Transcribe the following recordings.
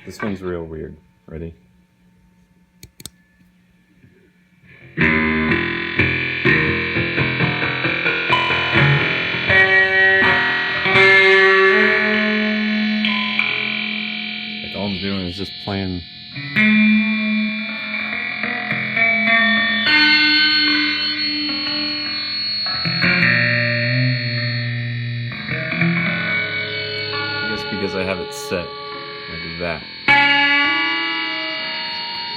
This one's real weird. Ready? Like all I'm doing is just playing. I guess because I have it set like that.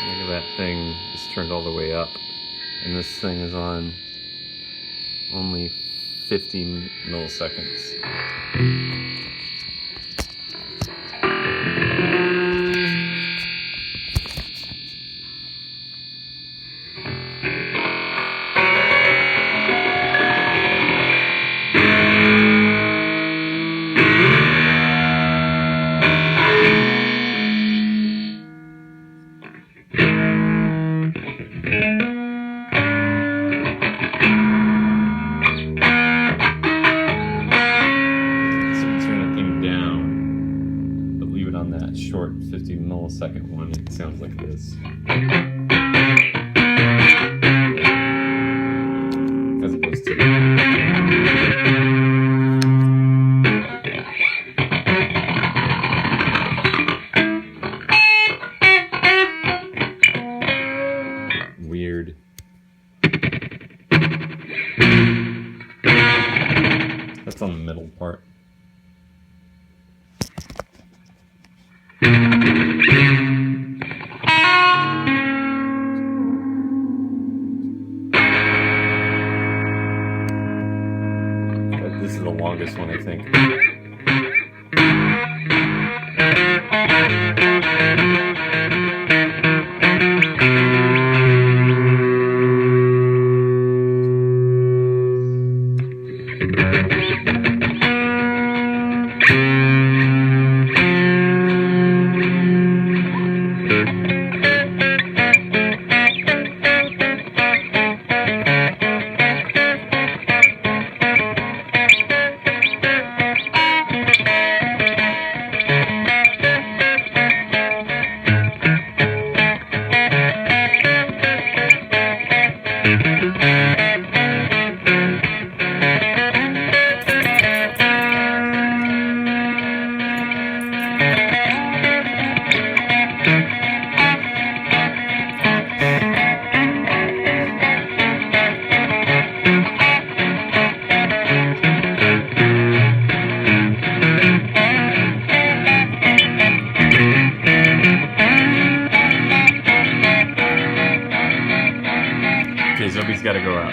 Look at that thing is turned all the way up, and this thing is on only 50 milliseconds. On that short 50 millisecond one, it sounds like this. As opposed to weird. That's on the middle part. This is the longest one, I think. Okay, Zobie's gotta go out.